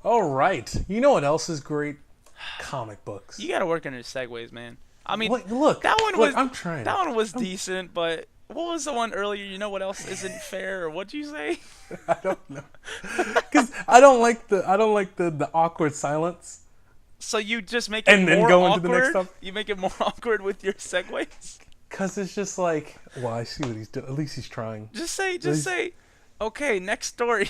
All right. You know what else is great? Comic books. You gotta work on your segues, man. I mean, Wait, look, that one look. was I'm trying. that one was I'm. decent, but what was the one earlier? You know what else isn't fair, or what'd you say? I don't know. Because I don't like the awkward silence, So you just make it and then more go into the next awkward? stuff. You make it more awkward with your segues? Because it's just like, well, I see what he's doing. At least he's trying. Just say, okay, next story.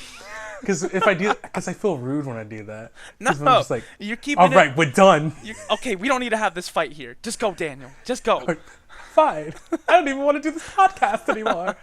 Because if I do, because I feel rude when I do that. Because I'm No, just like, you're all keeping it. right, we're done. Okay, we don't need to have this fight here. Just go, Daniel. Just go. Fine. I don't even want to do this podcast anymore.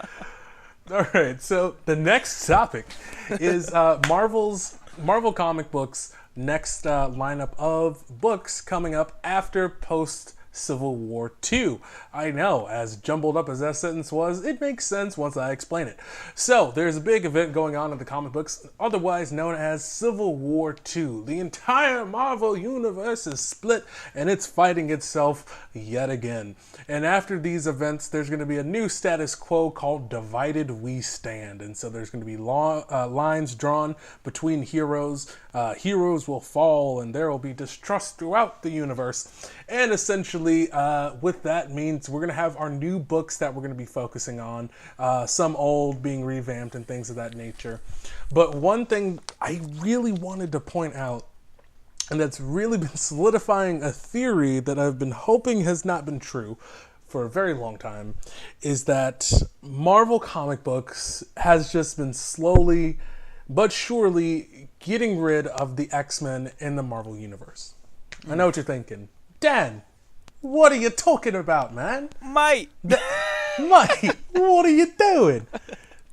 All right, so the next topic is Marvel comic books next lineup of books coming up after post Civil War II. I know, as jumbled up as that sentence was, it makes sense once I explain it. So, there's a big event going on in the comic books, otherwise known as Civil War II. The entire Marvel universe is split, and it's fighting itself yet again. And after these events, there's going to be a new status quo called Divided We Stand. And so there's going to be lines drawn between heroes. Heroes will fall, and there will be distrust throughout the universe. And essentially, with that means we're going to have our new books that we're going to be focusing on, some old being revamped and things of that nature. But one thing I really wanted to point out, and that's really been solidifying a theory that I've been hoping has not been true for a very long time, is that Marvel comic books has just been slowly but surely getting rid of the X-Men in the Marvel universe. I know what you're thinking. Dan, what are you talking about, man? Mate. Mate, what are you doing?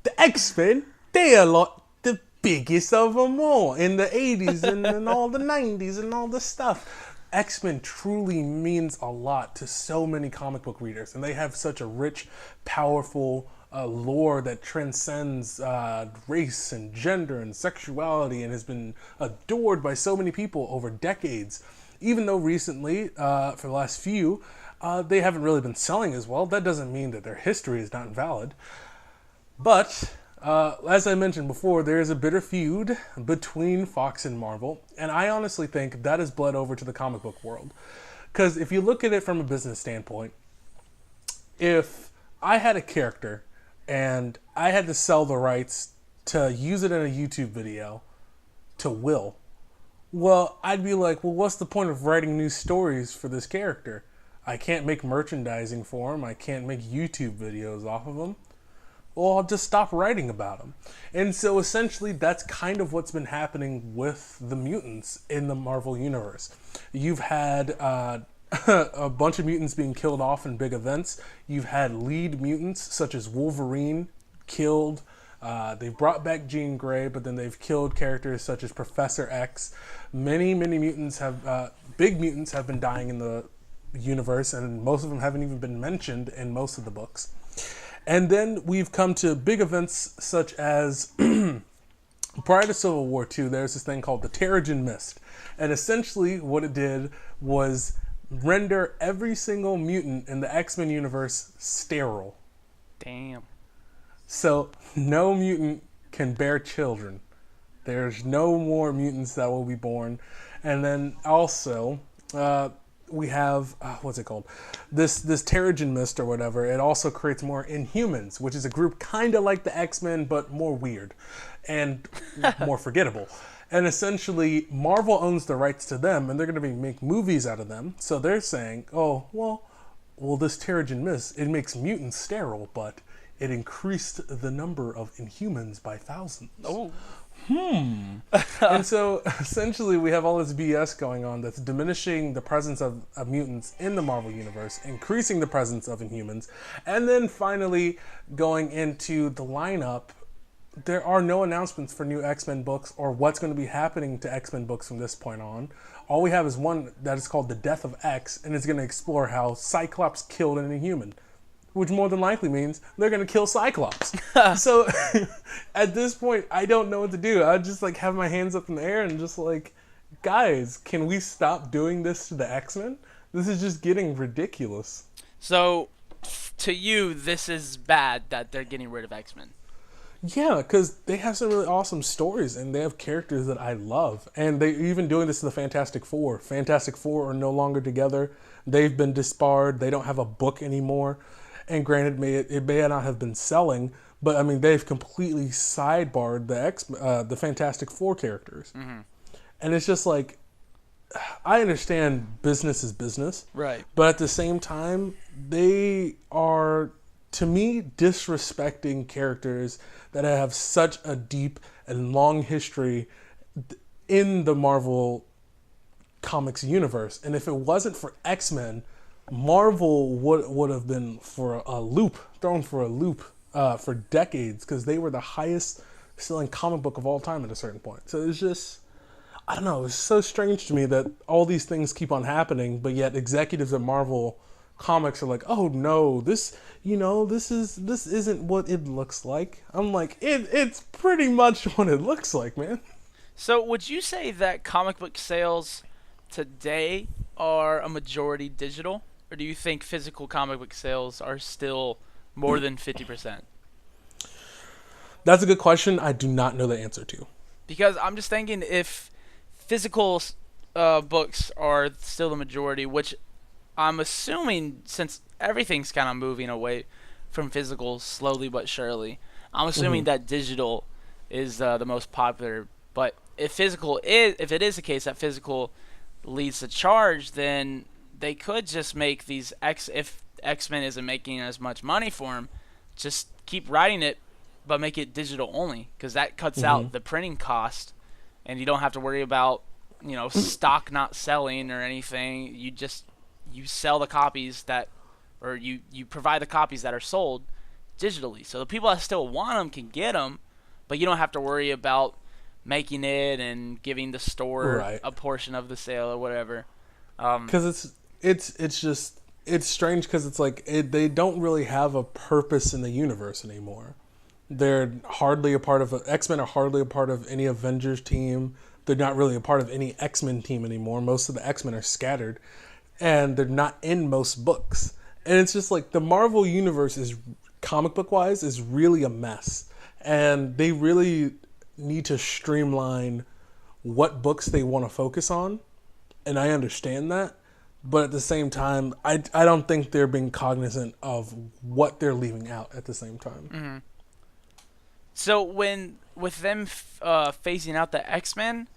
The X-Men, they are like the biggest of them all in the 80s and all the 90s and all this stuff. X-Men truly means a lot to so many comic book readers, and they have such a rich, powerful lore that transcends race and gender and sexuality and has been adored by so many people over decades. Even though recently, for the last few, they haven't really been selling as well. That doesn't mean that their history is not valid. But, as I mentioned before, there is a bitter feud between Fox and Marvel, and I honestly think that has bled over to the comic book world. Because if you look at it from a business standpoint, if I had a character and I had to sell the rights to use it in a YouTube video to Will, well, I'd be like, well, what's the point of writing new stories for this character? I can't make merchandising for him. I can't make YouTube videos off of him. Well, I'll just stop writing about them. And so essentially that's kind of what's been happening with the mutants in the Marvel Universe. You've had a bunch of mutants being killed off in big events. You've had lead mutants such as Wolverine killed. They've brought back Jean Grey, but then they've killed characters such as Professor X. Many mutants have, big mutants have been dying in the universe, and most of them haven't even been mentioned in most of the books. And then we've come to big events such as prior to Civil War II, there's this thing called the Terrigen Mist. And essentially what it did was render every single mutant in the X-Men universe sterile. Damn. So no mutant can bear children. There's no more mutants that will be born. And then also, we have, what's it called? This Terrigen Mist or whatever, it also creates more Inhumans, which is a group kind of like the X-Men, but more weird and more forgettable. And essentially, Marvel owns the rights to them, and they're going to make movies out of them. So they're saying, oh, well, this Terrigen Mist, it makes mutants sterile, but it increased the number of Inhumans by thousands. Oh. And so essentially we have all this BS going on that's diminishing the presence of mutants in the Marvel Universe, increasing the presence of Inhumans, and then finally going into the lineup. There are no announcements for new X-Men books or what's going to be happening to X-Men books from this point on. All we have is one that is called The Death of X, and it's going to explore how Cyclops killed an Inhuman, which more than likely means they're going to kill Cyclops. So at this point, I don't know what to do. I just like have my hands up in the air and just like, guys, can we stop doing this to the X-Men? This is just getting ridiculous. So, to you, this is bad that they're getting rid of X-Men. Yeah, because they have some really awesome stories and they have characters that I love. And they even doing this in the Fantastic Four. Fantastic Four are no longer together. They've been disbarred. They don't have a book anymore. And granted, it may not have been selling, but I mean, they've completely sidebarred the Fantastic Four characters. Mm-hmm. And it's just like, I understand business is business. Right. But at the same time, they are, to me, disrespecting characters that have such a deep and long history in the Marvel Comics universe. And if it wasn't for X-Men, Marvel would have been thrown for a loop for decades, because they were the highest selling comic book of all time at a certain point. So it's just, I don't know, it's so strange to me that all these things keep on happening, but yet executives at Marvel Comics are like, oh no, this isn't what it looks like. I'm like, it's pretty much what it looks like, man. So would you say that comic book sales today are a majority digital, or do you think physical comic book sales are still more than 50%? That's a good question. I do not know the answer to. Because I'm just thinking, if physical books are still the majority, which I'm assuming, since everything's kind of moving away from physical slowly but surely, I'm assuming that digital is the most popular. But if it is the case that physical leads the charge, then they could just make these if X-Men isn't making as much money for them, just keep writing it, but make it digital only, because that cuts out the printing cost, and you don't have to worry about stock not selling or anything. You sell the copies or you provide the copies that are sold digitally. So the people that still want them can get them, but you don't have to worry about making it and giving the store a portion of the sale or whatever. Because it's strange, because it's like they don't really have a purpose in the universe anymore. They're hardly a part of X-Men are hardly a part of any Avengers team. They're not really a part of any X-Men team anymore. Most of the X-Men are scattered, and they're not in most books. And it's just like the Marvel universe is, comic book wise, is really a mess. And they really need to streamline what books they want to focus on. And I understand that. But at the same time, I don't think they're being cognizant of what they're leaving out at the same time. Mm-hmm. So with them phasing out the X-Men,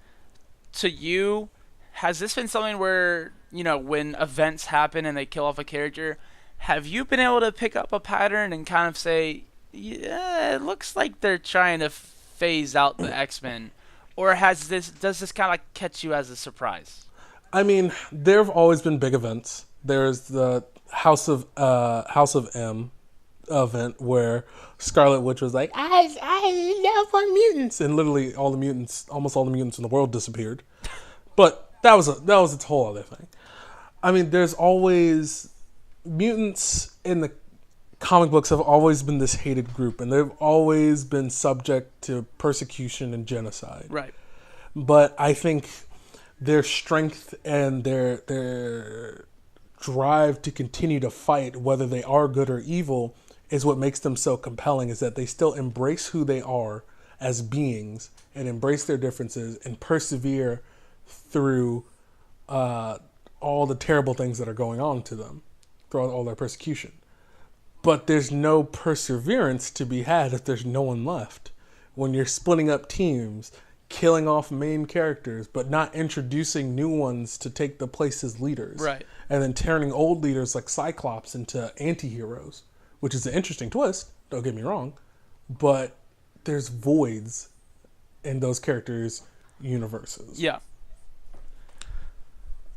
to you, has this been something where, when events happen and they kill off a character, have you been able to pick up a pattern and kind of say, yeah, it looks like they're trying to phase out the X-Men? Or does this kind of catch you as a surprise? I mean, there have always been big events. There's the House of M event where Scarlet Witch was like, I love our mutants, and literally almost all the mutants in the world disappeared. But that was its whole other thing. I mean, there's always mutants in the comic books have always been this hated group, and they've always been subject to persecution and genocide. Right. But I think their strength and their drive to continue to fight, whether they are good or evil, is what makes them so compelling, is that they still embrace who they are as beings and embrace their differences and persevere through all the terrible things that are going on to them, throughout all their persecution. But there's no perseverance to be had if there's no one left. When you're splitting up teams, killing off main characters, but not introducing new ones to take the place as leaders. Right. And then turning old leaders like Cyclops into anti-heroes, which is an interesting twist, don't get me wrong, but there's voids in those characters' universes. Yeah.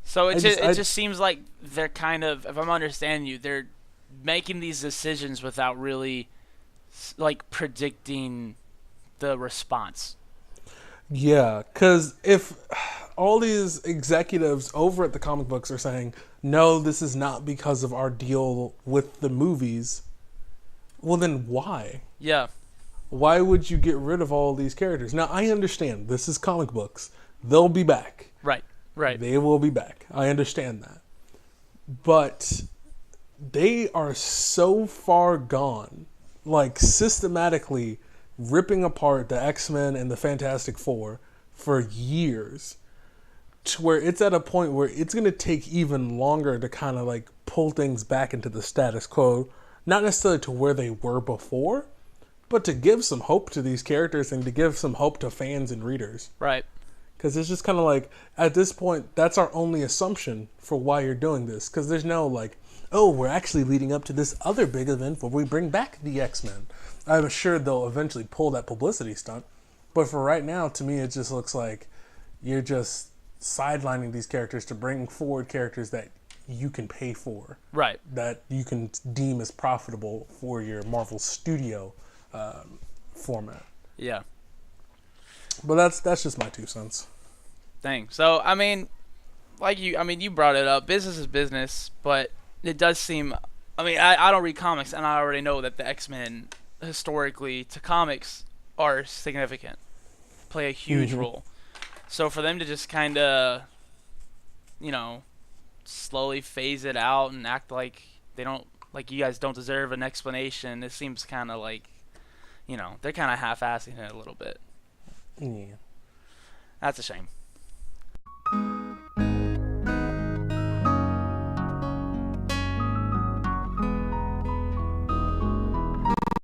So it just seems like they're kind of, if I'm understanding you, they're making these decisions without really predicting the response. Yeah, because if all these executives over at the comic books are saying, no, this is not because of our deal with the movies, well then why? Yeah. Why would you get rid of all these characters? Now, I understand this is comic books. They'll be back. Right. They will be back. I understand that. But they are so far gone, systematically ripping apart the X-Men and the Fantastic Four for years, to where it's at a point where it's going to take even longer to kind of like pull things back into the status quo, not necessarily to where they were before, but to give some hope to these characters and to give some hope to fans and readers. Right. Because it's just kind of like, at this point, that's our only assumption for why you're doing this. Because there's no like, oh, we're actually leading up to this other big event where we bring back the X-Men. I'm sure they'll eventually pull that publicity stunt. But for right now, to me, it just looks like you're just sidelining these characters to bring forward characters that you can pay for. Right. That you can deem as profitable for your Marvel Studio format. Yeah. But that's just my 2 cents. Dang. So, I mean, you brought it up. Business is business, but it does seem, I don't read comics, and I already know that the X-Men, historically, to comics, are significant. Play a huge role. So for them to just kind of, slowly phase it out and act like they don't, like you guys don't deserve an explanation, it seems kind of like, they're kind of half-assing it a little bit. Yeah. That's a shame.